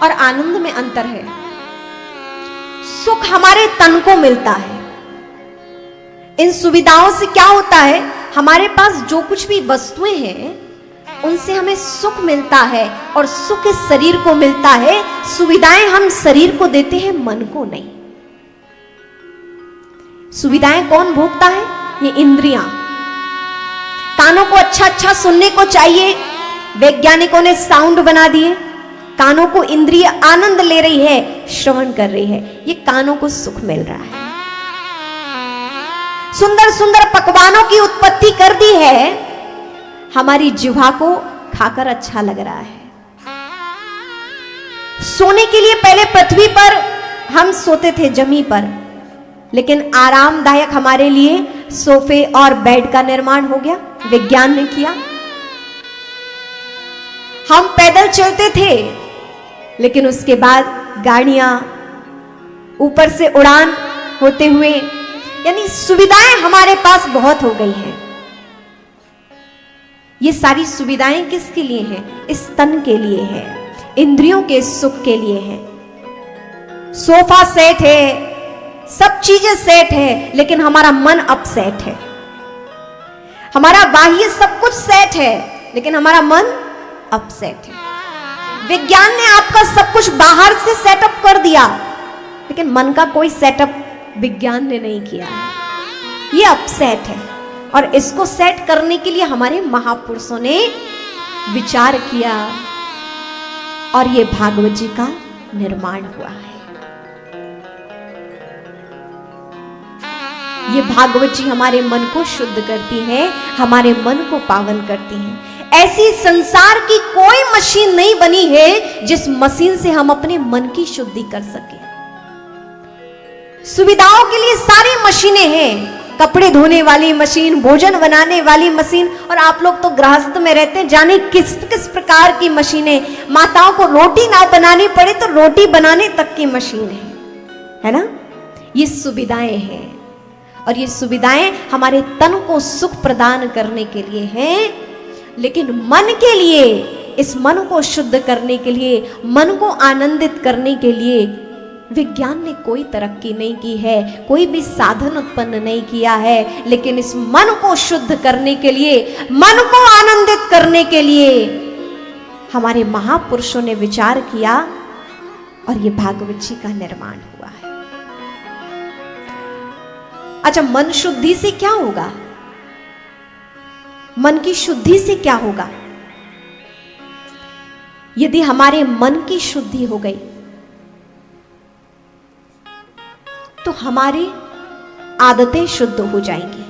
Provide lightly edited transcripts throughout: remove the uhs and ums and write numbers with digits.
और आनंद में अंतर है। सुख हमारे तन को मिलता है। इन सुविधाओं से क्या होता है, हमारे पास जो कुछ भी वस्तुएं हैं उनसे हमें सुख मिलता है और सुख इस शरीर को मिलता है। सुविधाएं हम शरीर को देते हैं, मन को नहीं। सुविधाएं कौन भोगता है? ये इंद्रियां। कानों को अच्छा अच्छा सुनने को चाहिए, वैज्ञानिकों ने साउंड बना दिए, कानों को इंद्रिय आनंद ले रही है, श्रवण कर रही है, ये कानों को सुख मिल रहा है। सुंदर सुंदर पकवानों की उत्पत्ति कर दी है, हमारी जिह्वा को खाकर अच्छा लग रहा है। सोने के लिए पहले पृथ्वी पर हम सोते थे जमीन पर, लेकिन आरामदायक हमारे लिए सोफे और बेड का निर्माण हो गया, विज्ञान ने किया। हम पैदल चलते थे, लेकिन उसके बाद गाड़ियां, ऊपर से उड़ान होते हुए, यानी सुविधाएं हमारे पास बहुत हो गई हैं। ये सारी सुविधाएं किसके लिए हैं? इस तन के लिए है, इंद्रियों के सुख के लिए है। सोफा सेट है, सब चीजें सेट है, लेकिन हमारा मन अपसेट है। हमारा बाह्य सब कुछ सेट है, लेकिन हमारा मन अपसेट है। विज्ञान ने आपका सब कुछ बाहर से सेटअप कर दिया, लेकिन मन का कोई सेटअप विज्ञान ने नहीं किया है। ये अपसेट है, और इसको सेट करने के लिए हमारे महापुरुषों ने विचार किया, और ये भागवत जी का निर्माण हुआ है। ये भागवत जी हमारे मन को शुद्ध करती है, हमारे मन को पावन करती है। ऐसी संसार की कोई मशीन नहीं बनी है जिस मशीन से हम अपने मन की शुद्धि कर सके। सुविधाओं के लिए सारी मशीनें हैं, कपड़े धोने वाली मशीन, भोजन बनाने वाली मशीन, और आप लोग तो गृहस्थ में रहते हैं, जाने किस किस प्रकार की मशीनें। माताओं को रोटी ना बनानी पड़े तो रोटी बनाने तक की मशीन है ना? ये सुविधाएं हैं, और ये सुविधाएं हमारे तन को सुख प्रदान करने के लिए हैं। लेकिन मन के लिए, इस मन को शुद्ध करने के लिए, मन को आनंदित करने के लिए विज्ञान ने कोई तरक्की नहीं की है, कोई भी साधन उत्पन्न नहीं किया है। लेकिन इस मन को शुद्ध करने के लिए, मन को आनंदित करने के लिए हमारे महापुरुषों ने विचार किया, और ये भागवत जी का निर्माण हुआ है। अच्छा, मन शुद्धि से क्या होगा? मन की शुद्धि से क्या होगा? यदि हमारे मन की शुद्धि हो गई तो हमारी आदतें शुद्ध हो जाएंगी।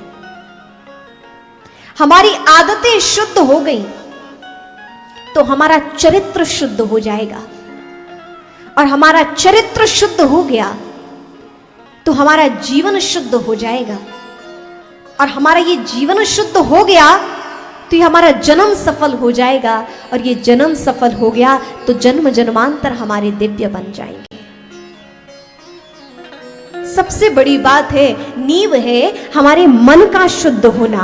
हमारी आदतें शुद्ध हो गई तो हमारा चरित्र शुद्ध हो जाएगा, और हमारा चरित्र शुद्ध हो गया तो हमारा जीवन शुद्ध हो जाएगा, और हमारा ये जीवन शुद्ध हो गया तो ये हमारा जन्म सफल हो जाएगा, और ये जन्म सफल हो गया तो जन्म जन्मांतर हमारे दिव्य बन जाएंगे। सबसे बड़ी बात है, नींव है हमारे मन का शुद्ध होना,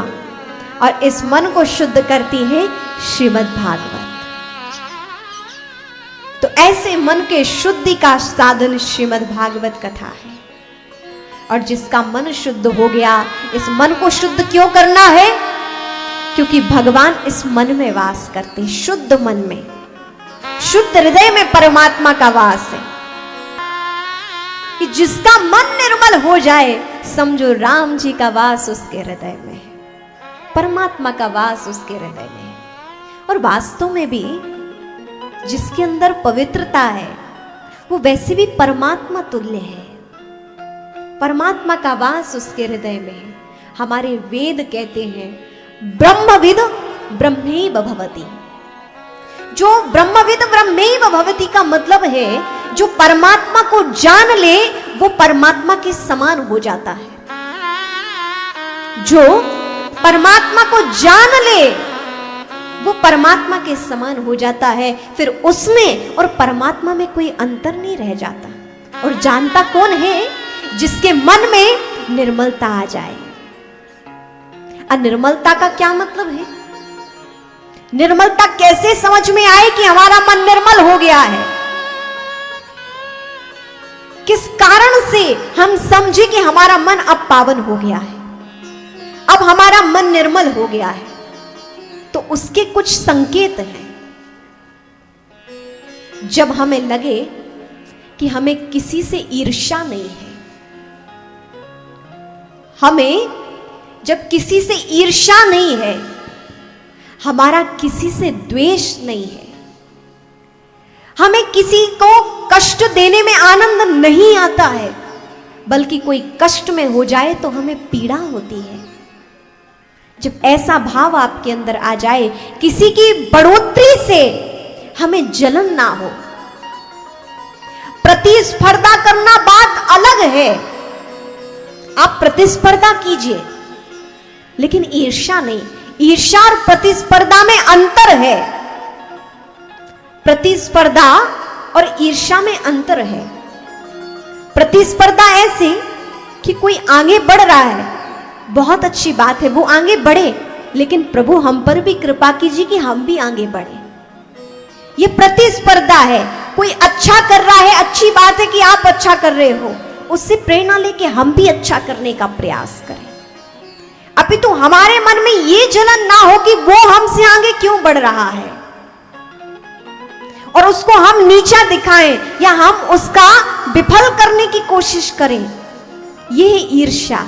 और इस मन को शुद्ध करती है श्रीमद् भागवत। तो ऐसे मन के शुद्धि का साधन श्रीमद् भागवत कथा है। और जिसका मन शुद्ध हो गया, इस मन को शुद्ध क्यों करना है? क्योंकि भगवान इस मन में वास करते, शुद्ध मन में, शुद्ध हृदय में परमात्मा का वास है। कि जिसका मन निर्मल हो जाए, समझो राम जी का वास उसके हृदय में है, परमात्मा का वास उसके हृदय में है। और वास्तव में भी जिसके अंदर पवित्रता है वो वैसे भी परमात्मा तुल्य है, परमात्मा का वास उसके हृदय में है। हमारे वेद कहते हैं ब्रह्मविद ब्रह्मैव भवति। जो ब्रह्मविद ब्रह्मैव भवति का मतलब है, जो परमात्मा को जान ले वो परमात्मा के समान हो जाता है। जो परमात्मा को जान ले वो परमात्मा के समान हो जाता है। फिर उसमें और परमात्मा में कोई अंतर नहीं रह जाता। और जानता कौन है? जिसके मन में निर्मलता आ जाए। निर्मलता का क्या मतलब है? निर्मलता कैसे समझ में आए कि हमारा मन निर्मल हो गया है? हम समझे कि हमारा मन अब पावन हो गया है, अब हमारा मन निर्मल हो गया है, तो उसके कुछ संकेत हैं। जब हमें लगे कि हमें किसी से ईर्ष्या नहीं है, हमें जब किसी से ईर्ष्या नहीं है, हमारा किसी से द्वेष नहीं है, हमें किसी को कष्ट देने में आनंद नहीं आता है, बल्कि कोई कष्ट में हो जाए तो हमें पीड़ा होती है। जब ऐसा भाव आपके अंदर आ जाए, किसी की बढ़ोतरी से हमें जलन ना हो, प्रतिस्पर्धा करना बात अलग है, आप प्रतिस्पर्धा कीजिए, लेकिन ईर्ष्या नहीं। ईर्ष्या और प्रतिस्पर्धा में अंतर है, प्रतिस्पर्धा और ईर्ष्या में अंतर है। प्रतिस्पर्धा ऐसे कि कोई आगे बढ़ रहा है, बहुत अच्छी बात है, वो आगे बढ़े, लेकिन प्रभु हम पर भी कृपा कीजिए कि हम भी आगे बढ़े। ये प्रतिस्पर्धा है, कोई अच्छा कर रहा है, अच्छी बात है कि आप अच्छा कर रहे हो, उससे प्रेरणा लेके हम भी अच्छा करने का प्रयास करें। अभी तो हमारे मन में ये जलन ना हो कि वो हमसे आगे क्यों बढ़ रहा है और उसको हम नीचा दिखाएं या हम उसका विफल करने की कोशिश करें। ये है ईर्ष्या।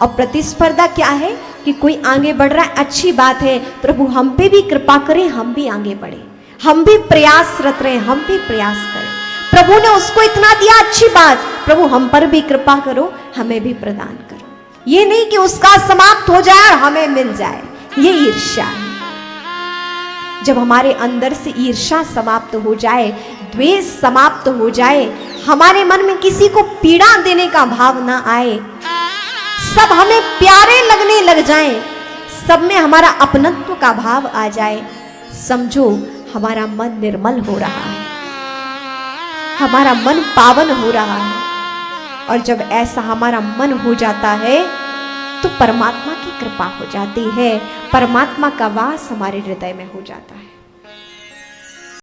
और प्रतिस्पर्धा क्या है कि कोई आगे बढ़ रहा है, अच्छी बात है, प्रभु हम पे भी कृपा करें, हम भी आगे बढ़े, हम भी प्रयासरत रहें, हम भी प्रयास करें। प्रभु ने उसको इतना दिया, अच्छी बात, प्रभु हम पर भी कृपा करो, हमें भी प्रदान करो। ये नहीं कि उसका समाप्त हो जाए और हमें मिल जाए, ये ईर्ष्या है। जब हमारे अंदर से ईर्ष्या समाप्त हो जाए, द्वेष समाप्त हो जाए, हमारे मन में किसी को पीड़ा देने का भाव ना आए, सब हमें प्यारे लगने लग जाएं, सब में हमारा अपनत्व का भाव आ जाए, समझो हमारा मन निर्मल हो रहा है, हमारा मन पावन हो रहा है। और जब ऐसा हमारा मन हो जाता है तो परमात्मा की कृपा हो जाती है, परमात्मा का वास हमारे हृदय में हो जाता है।